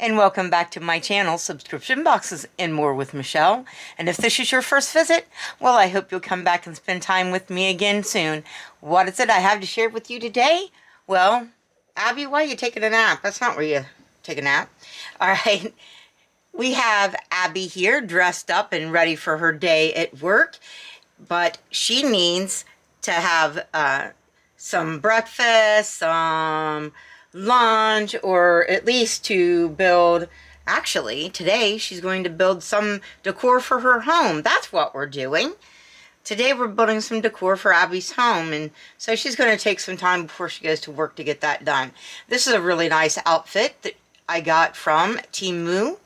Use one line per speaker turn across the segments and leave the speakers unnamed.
and welcome back to my channel, Subscription Boxes and More with Michelle. And if this is your first visit, well, I hope you'll come back and spend time with me again soon. What is it I have to share with you today? Well, Abby, why are you taking a nap? That's not where you take a nap. All right, we have Abby here dressed up and ready for her day at work, but she needs to have some breakfast, some lunch, or at least to build. Actually, today she's going to build some decor for her home. That's what we're doing. Today we're building some decor for Abby's home, and so she's going to take some time before she goes to work to get that done. This is a really nice outfit that I got from Temu.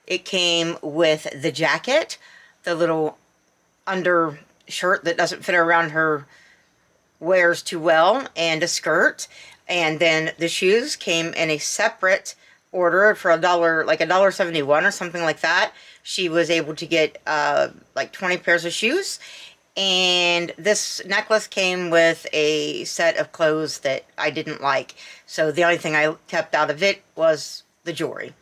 It came with the jacket, the little undershirt that doesn't fit around her wears too well, and a skirt. And then the shoes came in a separate order for $1, like $1.71 or something like that. She was able to get like 20 pairs of shoes. And this necklace came with a set of clothes that I didn't like. So the only thing I kept out of it was the jewelry.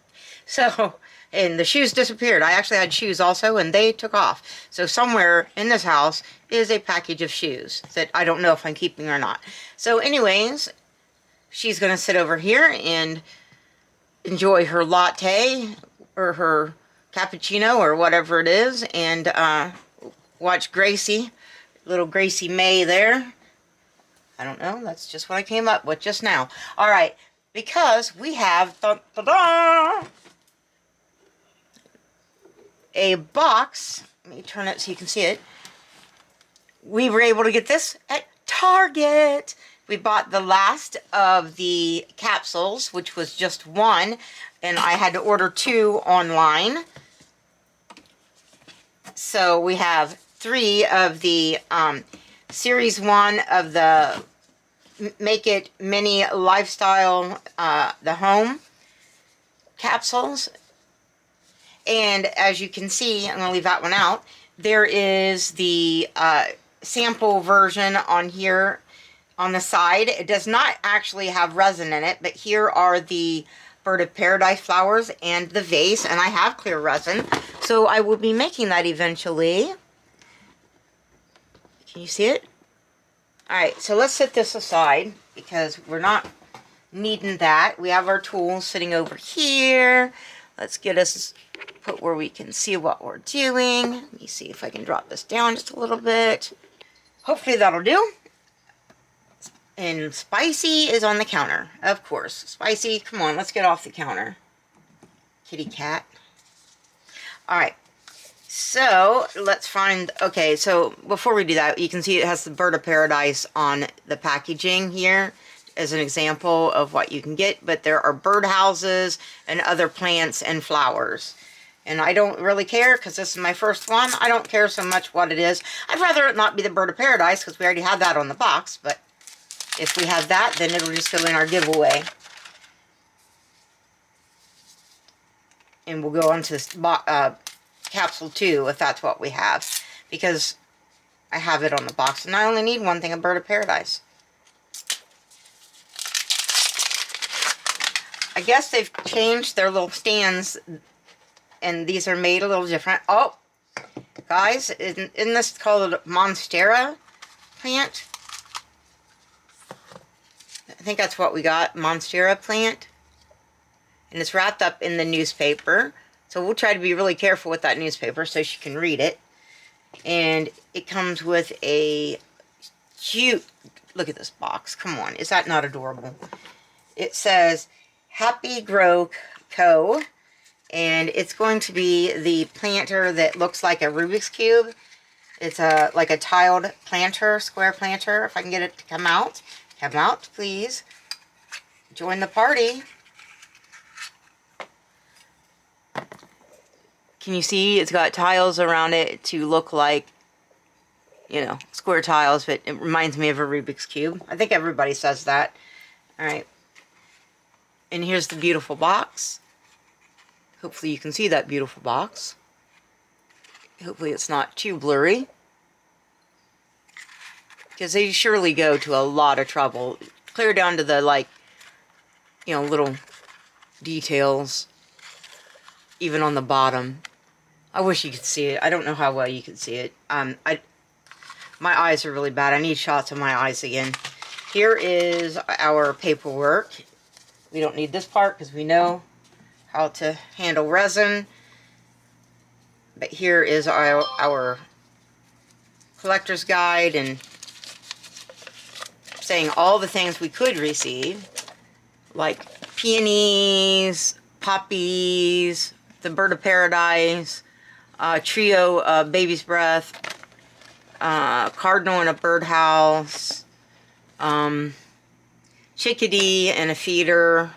So, and the shoes disappeared. I actually had shoes also, and they took off. So somewhere in this house is a package of shoes that I don't know if I'm keeping or not. So anyways, she's going to sit over here and enjoy her latte or her cappuccino or whatever it is, and watch Gracie, little Gracie May there. I don't know, that's just what I came up with just now. All right, because we have a box. Let me turn it so you can see it. We were able to get this at Target. We bought the last of the capsules, which was just one, and I had to order 2 online. So we have 3 of the series 1 of the Make It Mini Lifestyle the Home capsules. And as you can see, I'm going to leave that one out. There is the sample version on here on the side. It does not actually have resin in it, but here are the Bird of Paradise flowers and the vase, and I have clear resin, so I will be making that eventually. Can you see it? Alright, so let's set this aside because we're not needing that. We have our tools sitting over here. Let's get us put where we can see what we're doing. Let me see if I can drop this down just a little bit. Hopefully that'll do. And Spicy is on the counter, of course. Spicy, come on, let's get off the counter. Kitty cat. Alright, so let's find, okay, so before we do that, you can see it has the Bird of Paradise on the packaging here as an example of what you can get, but there are bird houses and other plants and flowers. And I don't really care because this is my first one. I don't care so much what it is. I'd rather it not be the Bird of Paradise because we already have that on the box, but if we have that, then it'll just go in our giveaway. And we'll go on to this capsule 2 if that's what we have. Because I have it on the box. And I only need one thing, a Bird of Paradise. I guess they've changed their little stands. And these are made a little different. Oh, guys, isn't this called a Monstera plant? I think that's what we got, Monstera plant. And it's wrapped up in the newspaper. So we'll try to be really careful with that newspaper so she can read it. And it comes with a cute, look at this box. Come on, is that not adorable? It says Happy Grow Co. And it's going to be the planter that looks like a Rubik's Cube. It's like a tiled planter, square planter. If I can get it to come out. Come out, please. Join the party. Can you see it's got tiles around it to look like, you know, square tiles, but it reminds me of a Rubik's Cube. I think everybody says that. Alright. And here's the beautiful box. Hopefully you can see that beautiful box. Hopefully it's not too blurry. Because they surely go to a lot of trouble. Clear down to the, like, you know, little details. even on the bottom. I wish you could see it. I don't know how well you can see it. My eyes are really bad. I need shots of my eyes again. Here is our paperwork. We don't need this part because we know how to handle resin. But here is our collector's guide and saying all the things we could receive, like peonies, poppies, the bird of paradise, trio, baby's breath, cardinal in a birdhouse, chickadee and a feeder,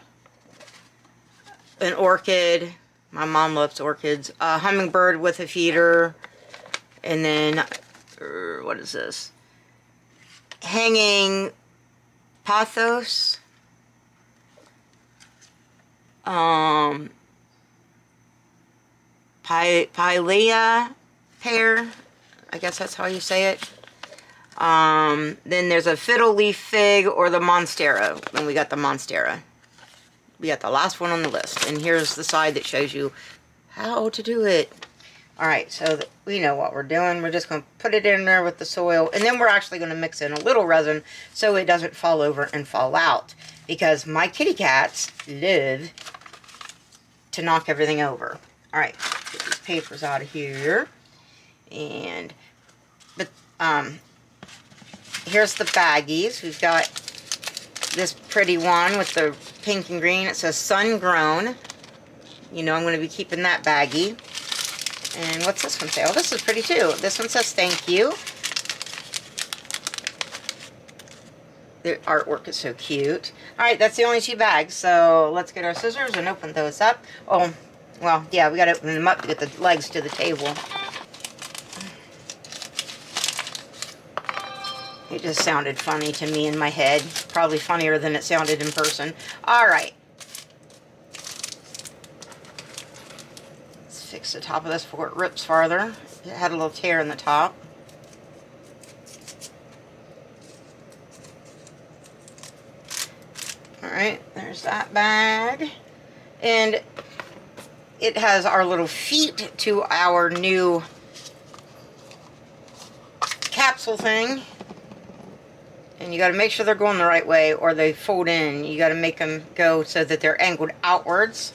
an orchid. My mom loves orchids. A hummingbird with a feeder, and then what is this? Hanging pothos. Pilea pear. I guess that's how you say it. Then there's a fiddle leaf fig or the monstera. And we got the monstera. We got the last one on the list. And here's the side that shows you how to do it. Alright, so we know what we're doing. We're just going to put it in there with the soil. And then we're actually going to mix in a little resin so it doesn't fall over and fall out. Because my kitty cats live to knock everything over. Alright, get these papers out of here. And, here's the baggies. We've got this pretty one with the pink and green. It says sun grown. You know I'm going to be keeping that baggie. And what's this one say? Oh, this is pretty too. This one says thank you. The artwork is so cute. Alright, that's the only 2 bags. So let's get our scissors and open those up. Oh, well, yeah, we got to open them up to get the legs to the table. It just sounded funny to me in my head. Probably funnier than it sounded in person. Alright. Let's fix the top of this before it rips farther. It had a little tear in the top. Alright, there's that bag. And it has our little feet to our new capsule thing. And you got to make sure they're going the right way or they fold in. You got to make them go so that they're angled outwards.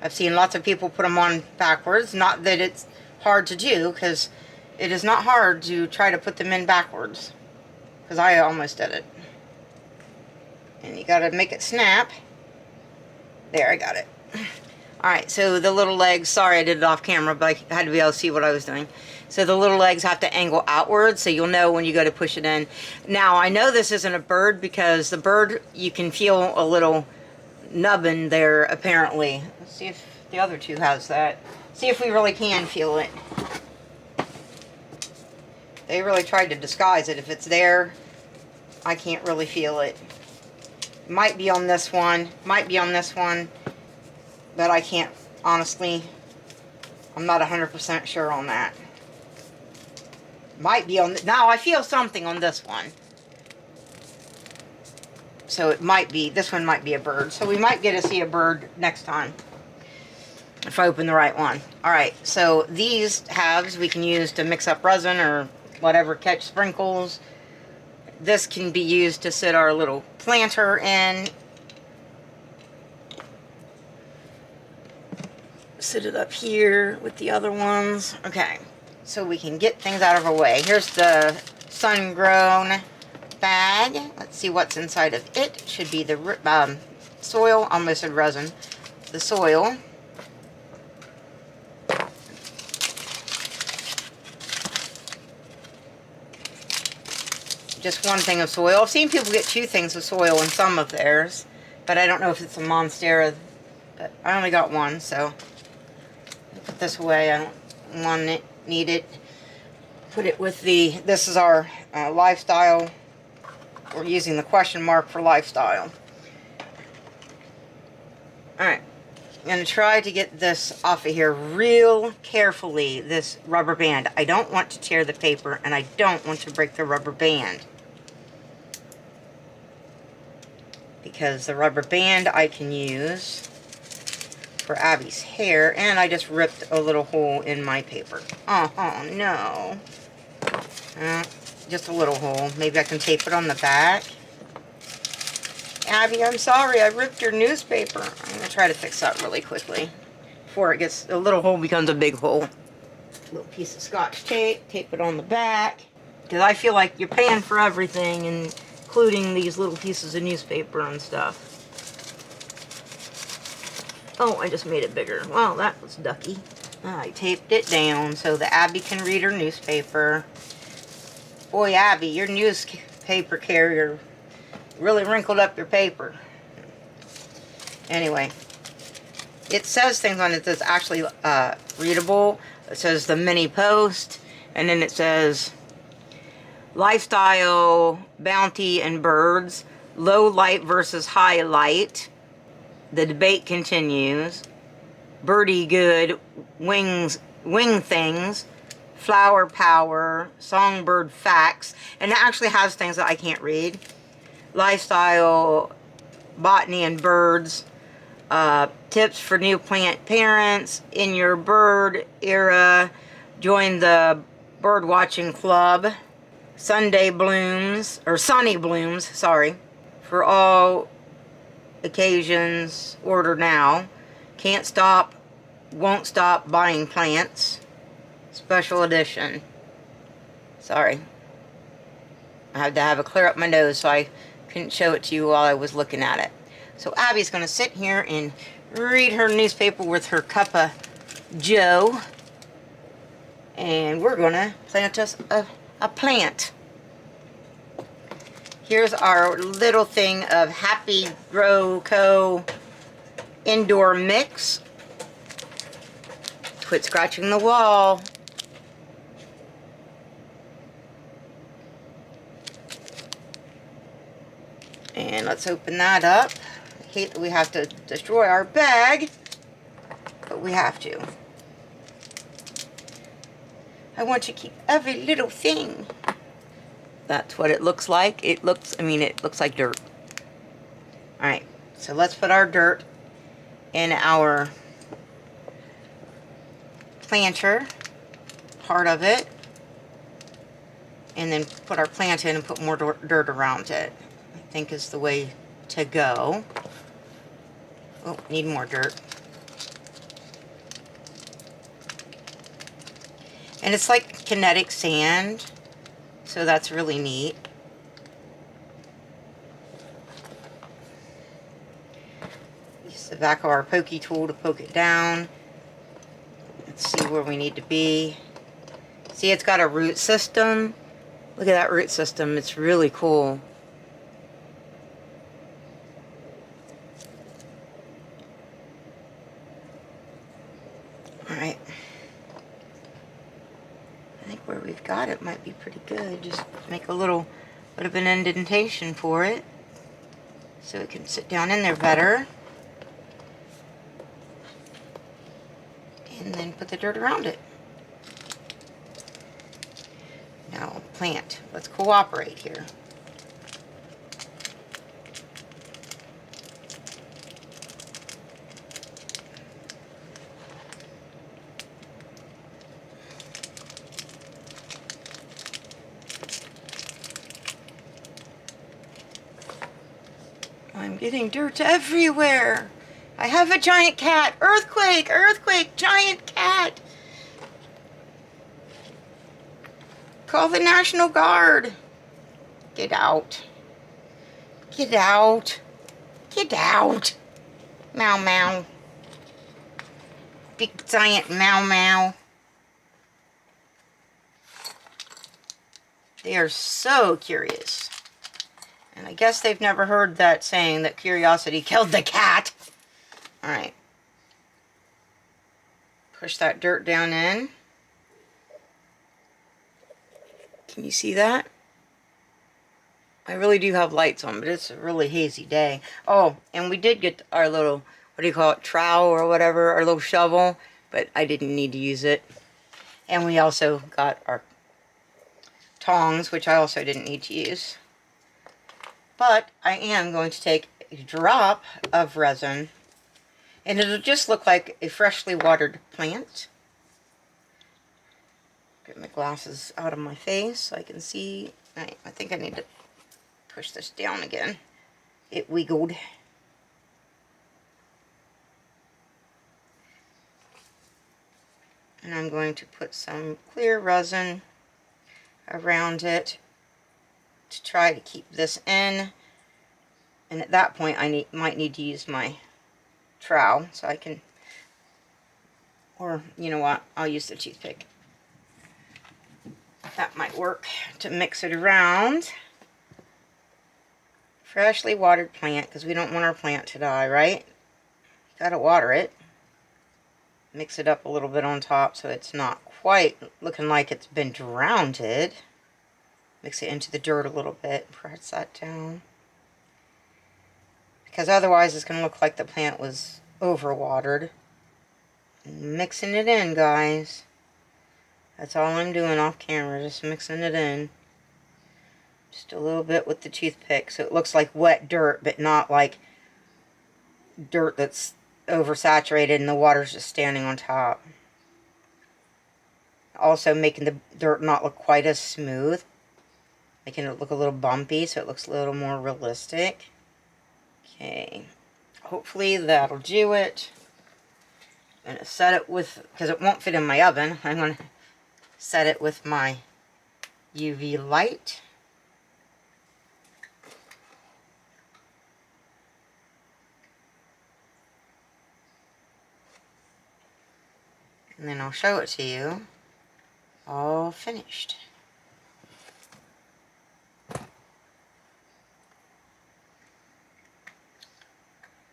I've seen lots of people put them on backwards. Not that it's hard to do, because it is not hard to try to put them in backwards. Because I almost did it. And you got to make it snap. There, I got it. Alright, so the little legs, sorry I did it off camera, but I had to be able to see what I was doing. So the little legs have to angle outward, so you'll know when you go to push it in. Now, I know this isn't a bird, because the bird, you can feel a little nubbin there, apparently. Let's see if the other 2 has that. See if we really can feel it. They really tried to disguise it. If it's there, I can't really feel it. Might be on this one, might be on this one. But I can't, honestly, I'm not 100% sure on that. Might be on, now I feel something on this one. So it might be, this one might be a bird. So we might get to see a bird next time. If I open the right one. Alright, so these halves we can use to mix up resin or whatever, catch sprinkles. This can be used to sit our little planter in. Sit it up here with the other ones. Okay, so we can get things out of our way. Here's the sun-grown bag. Let's see what's inside of it. Should be the soil, almost said resin. The soil. Just one thing of soil. I've seen people get 2 things of soil in some of theirs, but I don't know if it's a monstera. But I only got 1, so put this away. I don't want it, need it. Put it with the, this is our lifestyle. We're using the question mark for lifestyle. Alright, I'm going to try to get this off of here real carefully, this rubber band. I don't want to tear the paper, and I don't want to break the rubber band. Because the rubber band I can use for Abby's hair, and I just ripped a little hole in my paper. Oh no. Just a little hole. Maybe I can tape it on the back. Abby, I'm sorry, I ripped your newspaper. I'm going to try to fix that really quickly before it gets, a little hole becomes a big hole. Little piece of Scotch tape, tape it on the back. Because I feel like you're paying for everything, including these little pieces of newspaper and stuff. Oh, I just made it bigger. Well, that was ducky. I taped it down so that Abby can read her newspaper. Boy, Abby, your newspaper carrier really wrinkled up your paper. Anyway, it says things on it that's actually readable. It says the mini post, and then it says lifestyle, bounty, and birds, low light versus high light. The debate continues. Birdie good, wing things, flower power, songbird facts, and it actually has things that I can't read. Lifestyle, botany and birds, tips for new plant parents, in your bird era, join the bird watching club, sunny blooms, sorry, for all occasions, order now, can't stop, won't stop buying plants, special edition. Sorry, I had to have a clear up my nose so I couldn't show it to you while I was looking at it. So Abby's going to sit here and read her newspaper with her cup of joe. And we're going to plant us a plant. Here's our little thing of Happy Grow Co. indoor mix. Quit scratching the wall. And let's open that up. I hate that we have to destroy our bag, but we have to. I want to keep every little thing. That's what it looks like. It looks like dirt. Alright, so let's put our dirt in our planter, part of it, and then put our plant in and put more dirt around it. I think is the way to go. Oh, need more dirt. And it's like kinetic sand, so that's really neat. Use the back of our pokey tool to poke it down. Let's see where we need to be. See, it's got a root system. Look at that root system. It's really cool. Alright. I think where we've got it might be pretty good. Just make a little bit of an indentation for it so it can sit down in there better. And then put the dirt around it. Now, plant. Let's cooperate here. I'm getting dirt everywhere. I have a giant cat. Earthquake! Earthquake! Giant cat! Call the National Guard. Get out. Get out. Get out. Meow meow. Big giant meow meow. They are so curious. And I guess they've never heard that saying that curiosity killed the cat. Alright. Push that dirt down in. Can you see that? I really do have lights on, but it's a really hazy day. Oh, and we did get our little, what do you call it, trowel or whatever, our little shovel, but I didn't need to use it. And we also got our tongs, which I also didn't need to use. But I am going to take a drop of resin And it'll just look like a freshly watered plant. Get my glasses out of my face so I can see. I think I need to push this down again. It wiggled. And I'm going to put some clear resin around it to try to keep this in. And at that point I might need to use my trowel so I can, or you know what, I'll use the toothpick. That might work to mix it around. Freshly watered plant, because we don't want our plant to die, right? Gotta water it. Mix it up a little bit on top so it's not quite looking like it's been drowned. Mix it into the dirt a little bit. Press that down. Because otherwise it's going to look like the plant was overwatered. Mixing it in, guys. That's all I'm doing off camera, just mixing it in. Just a little bit with the toothpick so it looks like wet dirt, but not like dirt that's oversaturated and the water's just standing on top. Also making the dirt not look quite as smooth. Making it look a little bumpy so it looks a little more realistic. Okay. Hopefully that'll do it. I'm going to set it with, because it won't fit in my oven, I'm going to set it with my UV light. And then I'll show it to you all finished.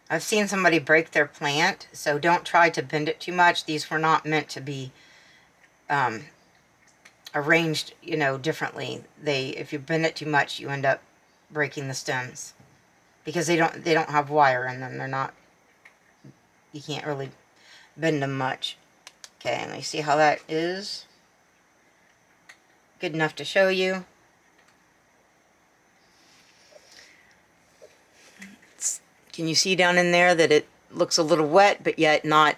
I've seen somebody break their plant, so don't try to bend it too much. These were not meant to be arranged, you know, differently. If you bend it too much, you end up breaking the stems because they don't have wire in them. They're not. You can't really bend them much. Okay, and you see how that is? Good enough to show you. Can you see down in there that it looks a little wet, but yet not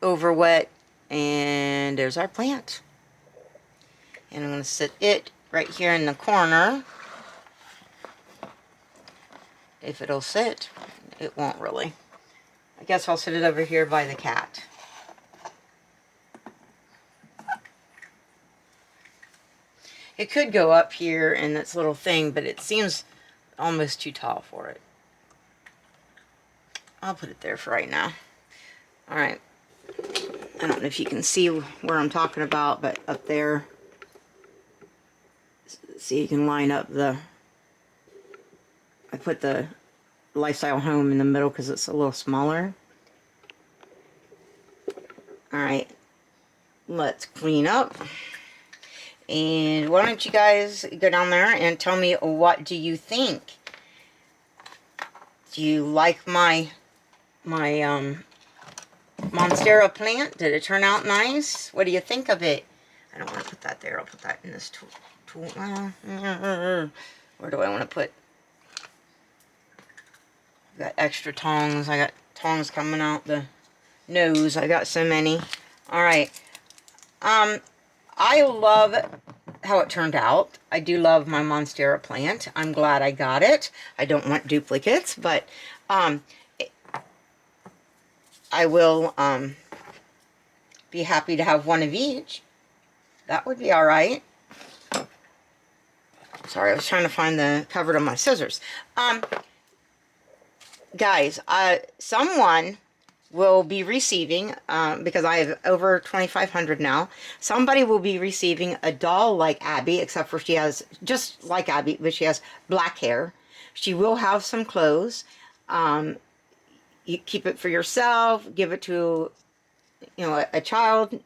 over wet? And there's our plant. And I'm going to sit it right here in the corner. If it'll sit. It won't really. I guess I'll sit it over here by the cat. It could go up here in this little thing, but it seems almost too tall for it. I'll put it there for right now. Alright. I don't know if you can see where I'm talking about, but up there, see, you can line up I put the Lifestyle Home in the middle because it's a little smaller. Alright. Let's clean up. And why don't you guys go down there and tell me, what do you think? Do you like my Monstera plant? Did it turn out nice? What do you think of it? I don't want to put that there. I'll put that in this tool. Where do I want to put? I've got extra tongs. I got tongs coming out the nose. I got so many. Alright. I love how it turned out. I do love my Monstera plant. I'm glad I got it. I don't want duplicates, but I will be happy to have one of each. That would be alright. Sorry, I was trying to find the cover to my scissors. Guys, someone will be receiving, because I have over 2,500 now, somebody will be receiving a doll like Abby, except for she has, just like Abby, but she has black hair. She will have some clothes. You keep it for yourself, give it to, you know, a child,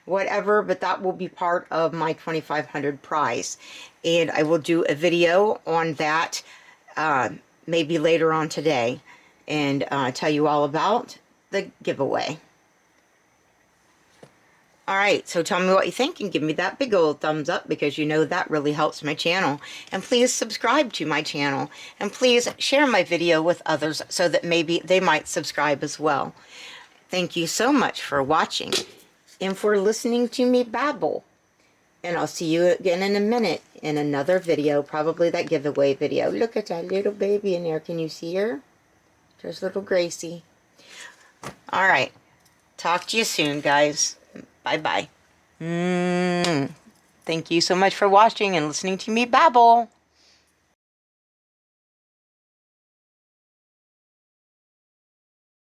whatever, but that will be part of my 2,500 prize. And I will do a video on that maybe later on today, and tell you all about the giveaway. All right, so tell me what you think and give me that big old thumbs up, because you know that really helps my channel. And please subscribe to my channel, and please share my video with others so that maybe they might subscribe as well. Thank you so much for watching and for listening to me babble. And I'll see you again in a minute in another video, probably that giveaway video. Look at that little baby in there. Can you see her? There's little Gracie. All right. Talk to you soon, guys. Bye-bye. Thank you so much for watching and listening to me babble.